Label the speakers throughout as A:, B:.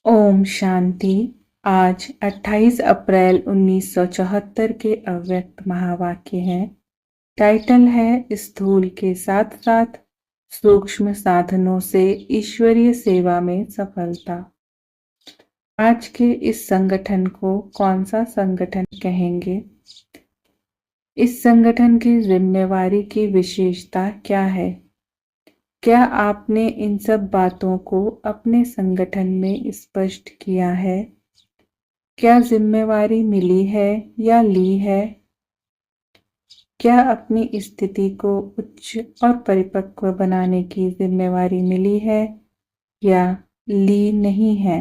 A: ओम शांति। आज 28 अप्रैल 1974 के अव्यक्त महावाक्य हैं। टाइटल है स्थूल के साथ साथ सूक्ष्म साधनों से ईश्वरीय सेवा में सफलता। आज के इस संगठन को कौन सा संगठन कहेंगे? इस संगठन की जिम्मेवारी की विशेषता क्या है? क्या आपने इन सब बातों को अपने संगठन में स्पष्ट किया है? क्या जिम्मेवारी मिली है या ली है? क्या अपनी स्थिति को उच्च और परिपक्व बनाने की जिम्मेवारी मिली है या ली नहीं है?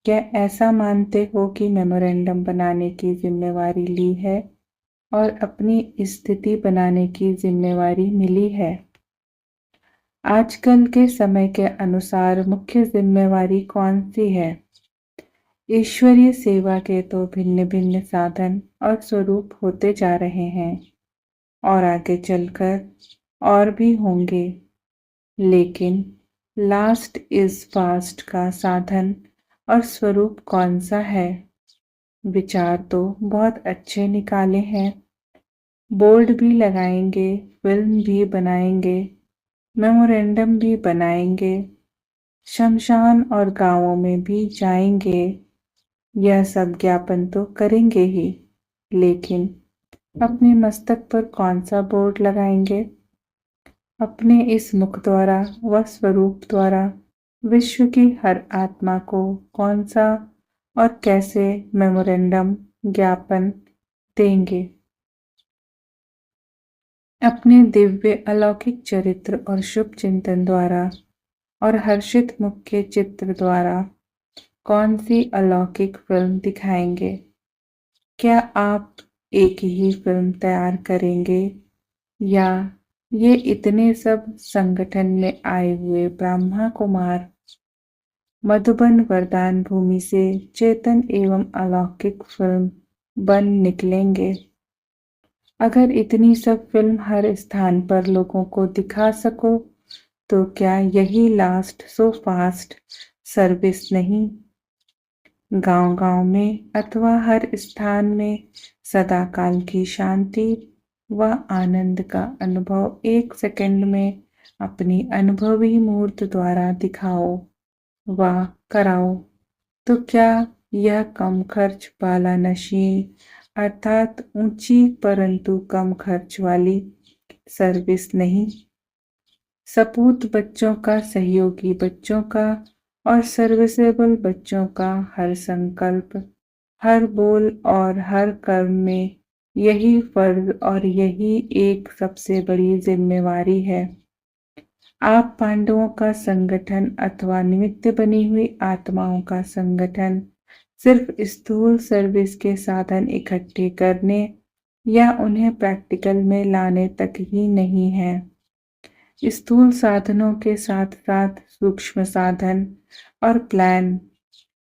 A: क्या ऐसा मानते हो कि मेमोरेंडम बनाने की जिम्मेवारी ली है और अपनी स्थिति बनाने की जिम्मेवारी मिली है? आजकल के समय के अनुसार मुख्य जिम्मेवारी कौन सी है? ईश्वरीय सेवा के तो भिन्न भिन्न साधन और स्वरूप होते जा रहे हैं और आगे चलकर और भी होंगे, लेकिन लास्ट इज फास्ट का साधन और स्वरूप कौन सा है? विचार तो बहुत अच्छे निकाले हैं। बोर्ड भी लगाएंगे, फिल्म भी बनाएंगे, मेमोरेंडम भी बनाएंगे, शमशान और गांवों में भी जाएंगे। यह सब ज्ञापन तो करेंगे ही, लेकिन अपने मस्तक पर कौन सा बोर्ड लगाएंगे? अपने इस मुख द्वारा व स्वरूप द्वारा विश्व की हर आत्मा को कौन सा और कैसे मेमोरेंडम ज्ञापन देंगे? अपने दिव्य अलौकिक चरित्र और शुभ चिंतन द्वारा और हर्षित मुख के चित्र द्वारा कौन सी अलौकिक फिल्म दिखाएंगे? क्या आप एक ही फिल्म तैयार करेंगे या ये इतने सब संगठन में आए हुए ब्रह्मा कुमार मधुबन वरदान भूमि से चेतन एवं अलौकिक फिल्म बन निकलेंगे? अगर इतनी सब फिल्म हर स्थान पर लोगों को दिखा सको तो क्या यही लास्ट सो फास्ट सर्विस नहीं? गांव-गांव में अथवा हर स्थान में सदा काल की शांति व आनंद का अनुभव 1 सेकंड में अपनी अनुभवी मूर्त द्वारा दिखाओ व कराओ, तो क्या यह कम खर्च वाला नशीन अर्थात ऊंची परंतु कम खर्च वाली सर्विस नहीं? सपूत बच्चों का, सहयोगी बच्चों का और सर्विसेबल बच्चों का हर संकल्प, हर बोल और हर कर्म में यही फर्ज और यही एक सबसे बड़ी जिम्मेवारी है। आप पांडवों का संगठन अथवा निमित्त बनी हुई आत्माओं का संगठन सिर्फ स्थूल सर्विस के साधन इकट्ठे करने या उन्हें प्रैक्टिकल में लाने तक ही नहीं है। स्थूल साधनों के साथ साथ सूक्ष्म साधन और प्लान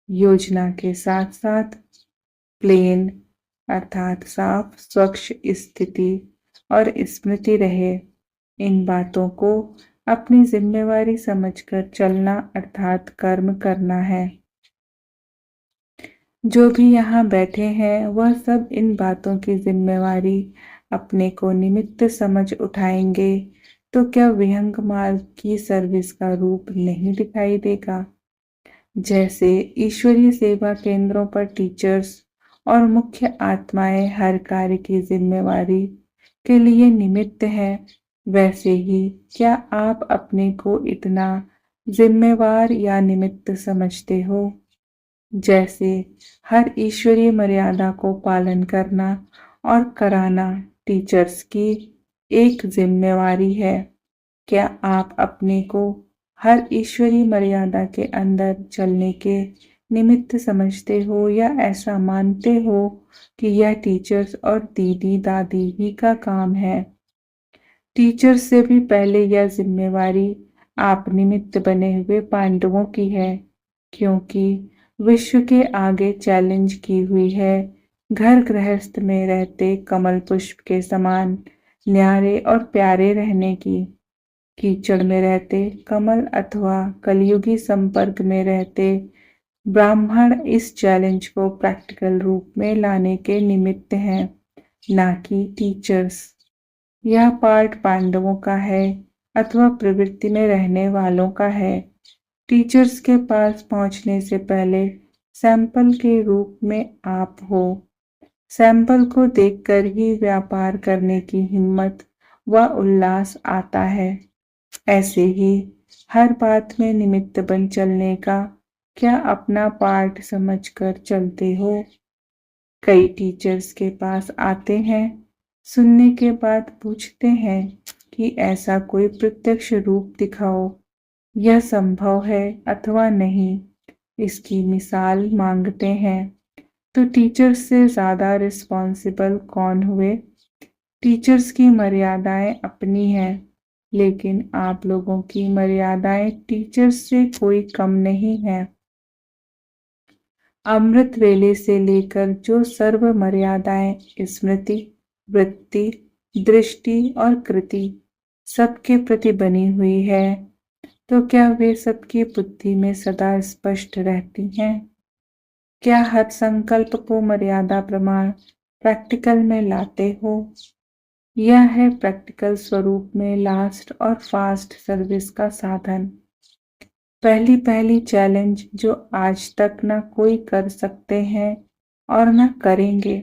A: योजना के साथ साथ प्लेन अर्थात साफ स्वच्छ स्थिति और स्मृति रहे, इन बातों को अपनी जिम्मेवारी समझकर चलना अर्थात कर्म करना है। जो भी यहाँ बैठे हैं वह सब इन बातों की जिम्मेवारी अपने को निमित्त समझ उठाएंगे तो क्या विहंग मार्ग की सर्विस का रूप नहीं दिखाई देगा? जैसे ईश्वरीय सेवा केंद्रों पर टीचर्स और मुख्य आत्माएं हर कार्य की जिम्मेवारी के लिए निमित्त है, वैसे ही क्या आप अपने को इतना जिम्मेवार या निमित्त समझते हो? जैसे हर ईश्वरीय मर्यादा को पालन करना और कराना टीचर्स की एक जिम्मेवारी है, क्या आप अपने को हर ईश्वरीय मर्यादा के अंदर चलने के निमित्त समझते हो या ऐसा मानते हो कि यह टीचर्स और दीदी दादी ही का काम है? टीचर्स से भी पहले यह जिम्मेवारी आप निमित्त बने हुए पांडवों की है, क्योंकि विश्व के आगे चैलेंज की हुई है घर गृहस्थ में रहते कमल पुष्प के समान न्यारे और प्यारे रहने की। कीचड़ में रहते कमल अथवा कलयुगी संपर्क में रहते ब्राह्मण इस चैलेंज को प्रैक्टिकल रूप में लाने के निमित्त हैं, ना कि टीचर्स। यह पाठ पांडवों का है अथवा प्रवृत्ति में रहने वालों का है। टीचर्स के पास पहुंचने से पहले सैंपल के रूप में आप हो। सैंपल को देखकर ही व्यापार करने की हिम्मत व उल्लास आता है। ऐसे ही हर बात में निमित्त बन चलने का क्या अपना पाठ समझकर चलते हो? कई टीचर्स के पास आते हैं, सुनने के बाद पूछते हैं कि ऐसा कोई प्रत्यक्ष रूप दिखाओ, यह संभव है अथवा नहीं, इसकी मिसाल मांगते हैं। तो टीचर्स से ज़्यादा रिस्पॉन्सिबल कौन हुए? टीचर्स की मर्यादाएं अपनी हैं, लेकिन आप लोगों की मर्यादाएं टीचर्स से कोई कम नहीं है। अमृत वेले से लेकर जो सर्व मर्यादाएं स्मृति, वृत्ति, दृष्टि और कृति सबके प्रति बनी हुई है, तो क्या वे सबकी बुद्धि में सदा स्पष्ट रहती हैं? क्या हर संकल्प को मर्यादा प्रमाण प्रैक्टिकल में लाते हो? यह है प्रैक्टिकल स्वरूप में लास्ट और फास्ट सर्विस का साधन। पहली पहली चैलेंज जो आज तक न कोई कर सकते हैं और न करेंगे,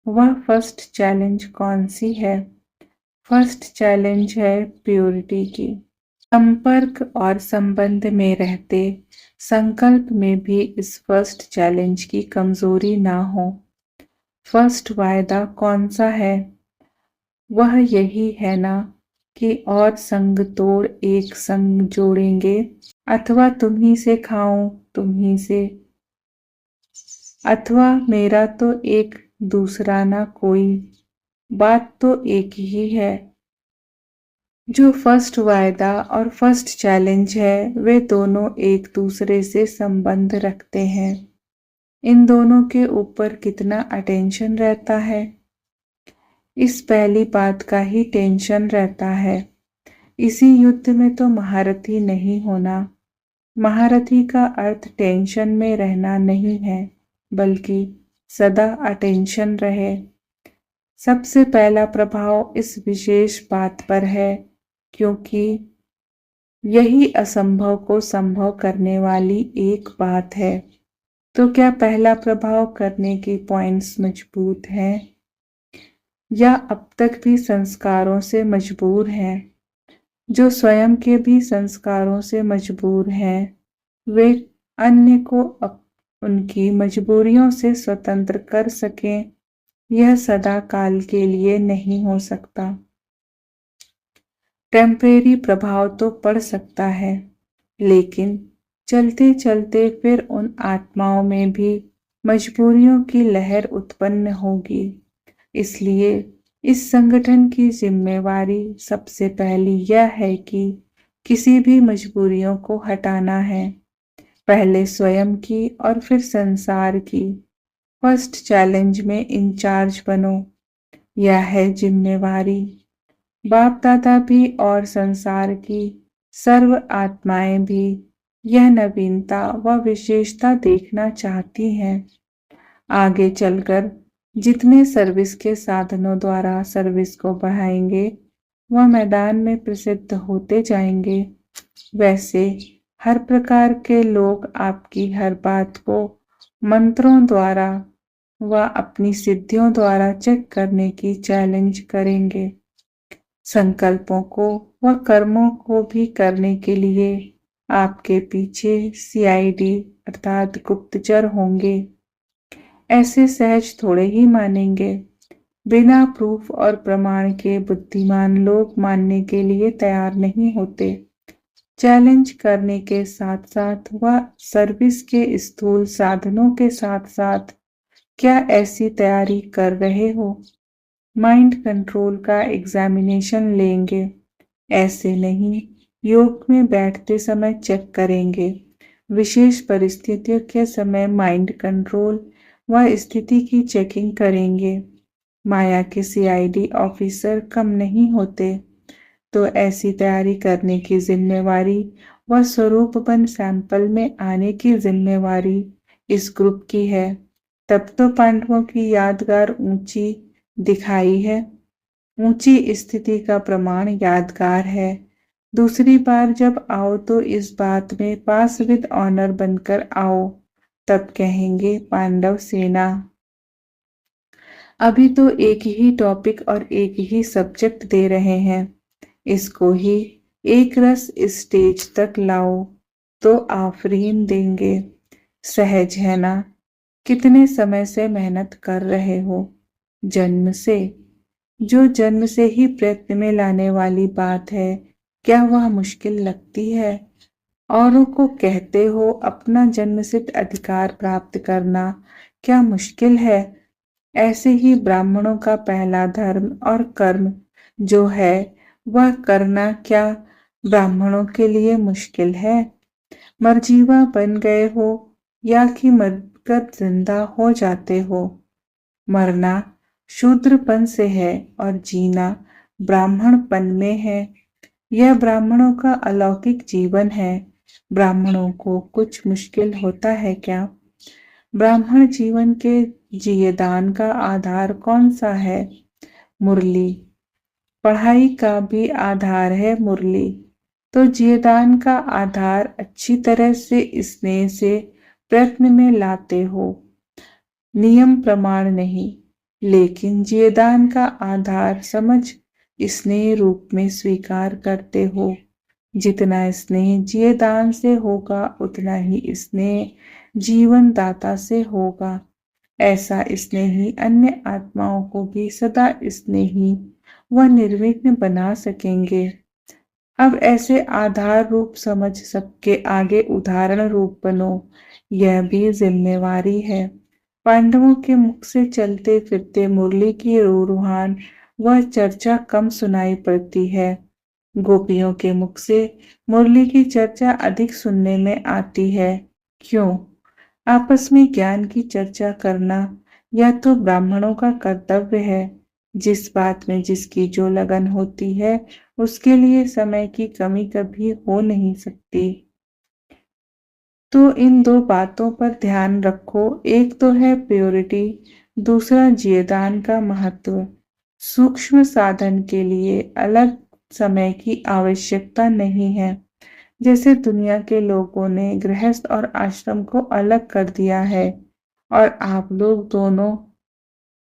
A: वह फर्स्ट चैलेंज कौन सी है? फर्स्ट चैलेंज है प्योरिटी की। संपर्क और संबंध में रहते संकल्प में भी इस फर्स्ट चैलेंज की कमजोरी ना हो। फर्स्ट वायदा कौन सा है? वह यही है ना कि और संग तोड़ एक संग जोड़ेंगे, अथवा तुम्ही से खाऊं तुम्ही से, अथवा मेरा तो एक दूसरा ना कोई, बात तो एक ही है। जो फर्स्ट वायदा और फर्स्ट चैलेंज है, वे दोनों एक दूसरे से संबंध रखते हैं। इन दोनों के ऊपर कितना अटेंशन रहता है? इस पहली बात का ही टेंशन रहता है। इसी युद्ध में तो महारथी नहीं होना। महारथी का अर्थ टेंशन में रहना नहीं है, बल्कि सदा अटेंशन रहे। सबसे पहला प्रभाव इस विशेष बात पर है, क्योंकि यही असंभव को संभव करने वाली एक बात है। तो क्या पहला प्रभाव करने के पॉइंट्स मजबूत हैं, या अब तक भी संस्कारों से मजबूर हैं? जो स्वयं के भी संस्कारों से मजबूर हैं, वे अन्य को उनकी मजबूरियों से स्वतंत्र कर सकें, यह सदा काल के लिए नहीं हो सकता। टेम्परेरी प्रभाव तो पड़ सकता है, लेकिन चलते चलते फिर उन आत्माओं में भी मजबूरियों की लहर उत्पन्न होगी। इसलिए इस संगठन की जिम्मेवारी सबसे पहली यह है कि किसी भी मजबूरियों को हटाना है, पहले स्वयं की और फिर संसार की। फर्स्ट चैलेंज में इंचार्ज बनो, यह है जिम्मेवारी। बाप दादा भी और संसार की सर्व आत्माएं भी यह नवीनता व विशेषता देखना चाहती हैं। आगे चलकर जितने सर्विस के साधनों द्वारा सर्विस को बढ़ाएंगे, वह मैदान में प्रसिद्ध होते जाएंगे। वैसे हर प्रकार के लोग आपकी हर बात को मंत्रों द्वारा व अपनी सिद्धियों द्वारा चेक करने की चैलेंज करेंगे। संकल्पों को व कर्मों को भी करने के लिए आपके पीछे सीआईडी अर्थात गुप्तचर होंगे। ऐसे सहज थोड़े ही मानेंगे। बिना प्रूफ और प्रमाण के बुद्धिमान लोग मानने के लिए तैयार नहीं होते। चैलेंज करने के साथ साथ व सर्विस के स्थूल साधनों के साथ साथ क्या ऐसी तैयारी कर रहे हो? माइंड कंट्रोल का एग्जामिनेशन लेंगे, ऐसे नहीं योग में बैठते समय चेक करेंगे। विशेष परिस्थितियों के समय माइंड कंट्रोल व स्थिति की चेकिंग करेंगे। माया के सीआईडी ऑफिसर कम नहीं होते, तो ऐसी तैयारी करने की जिम्मेवारी व स्वरूपबन सैंपल में आने की जिम्मेवारी इस ग्रुप की है, तब तो पांडवों की यादगार ऊंची दिखाई है। ऊंची स्थिति का प्रमाण यादगार है। दूसरी बार जब आओ तो इस बात में पास विद ऑनर बनकर आओ, तब कहेंगे पांडव सेना। अभी तो एक ही टॉपिक और एक ही सब्जेक्ट दे रहे हैं, इसको ही एक रस स्टेज तक लाओ तो आफरीन देंगे। सहज है ना? कितने समय से मेहनत कर रहे हो? जन्म से? जो जन्म से ही प्रयत्न में लाने वाली बात है, क्या वह मुश्किल लगती है? औरों को कहते हो अपना जन्मसिद्ध अधिकार प्राप्त करना क्या मुश्किल है? ऐसे ही ब्राह्मणों का पहला धर्म और कर्म जो है वह करना क्या ब्राह्मणों के लिए मुश्किल है? मरजीवा बन गए हो या कि मरकर जिंदा हो जाते हो? मरना शूद्रपन से है और जीना ब्राह्मणपन में है। यह ब्राह्मणों का अलौकिक जीवन है। ब्राह्मणों को कुछ मुश्किल होता है क्या? ब्राह्मण जीवन के जियेदान का आधार कौन सा है? मुरली। पढ़ाई का भी आधार है मुरली। तो जियेदान का आधार अच्छी तरह से स्नेह से प्रयत्न में लाते हो, नियम प्रमाण नहीं, लेकिन जियेदान का आधार समझ स्नेह रूप में स्वीकार करते हो। जितना स्नेह जियेदान से होगा उतना ही स्नेह जीवन दाता से होगा। ऐसा स्नेही अन्य आत्माओं को भी सदा स्नेही व निर्विघ्न बना सकेंगे। अब ऐसे आधार रूप समझ सबके आगे उदाहरण रूप बनो, यह भी जिम्मेवारी है। पांडवों के मुख से चलते फिरते मुरली की रूहान वह चर्चा कम सुनाई पड़ती है। गोपियों के मुख से मुरली की चर्चा अधिक सुनने में आती है। क्यों? आपस में ज्ञान की चर्चा करना यह तो ब्राह्मणों का कर्तव्य है। जिस बात में जिसकी जो लगन होती है उसके लिए समय की कमी कभी हो नहीं सकती। तो इन दो बातों पर ध्यान रखो, एक तो है प्योरिटी, दूसरा जियेदान का महत्व। सूक्ष्म साधन के लिए अलग समय की आवश्यकता नहीं है। जैसे दुनिया के लोगों ने गृहस्थ और आश्रम को अलग कर दिया है और आप लोग दोनों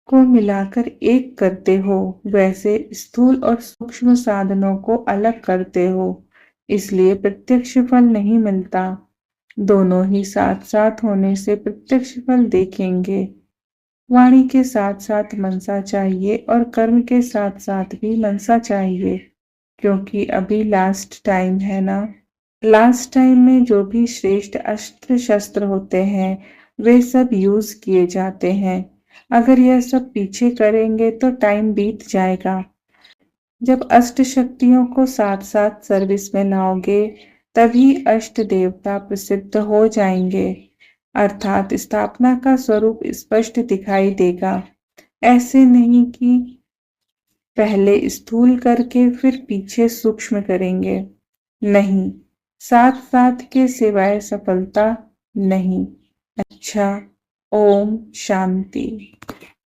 A: को मिलाकर एक करते हो, वैसे स्थूल और सूक्ष्म साधनों को अलग करते हो, इसलिए प्रत्यक्ष फल नहीं मिलता। दोनों ही साथ साथ होने से प्रत्यक्ष फल देखेंगे। वाणी के साथ साथ मनसा चाहिए और कर्म के साथ साथ भी मनसा चाहिए, क्योंकि अभी लास्ट टाइम है ना। लास्ट टाइम में जो भी श्रेष्ठ अस्त्र शस्त्र होते हैं वे सब यूज किए जाते हैं। अगर यह सब पीछे करेंगे तो टाइम बीत जाएगा। जब अष्ट शक्तियों को साथ साथ सर्विस में लाओगे तभी अष्ट देवता प्रसिद्ध हो जाएंगे, अर्थात स्थापना का स्वरूप स्पष्ट दिखाई देगा। ऐसे नहीं कि पहले स्थूल करके फिर पीछे सूक्ष्म करेंगे, नहीं, साथ साथ के सिवाय सफलता नहीं। अच्छा, ओम शांति।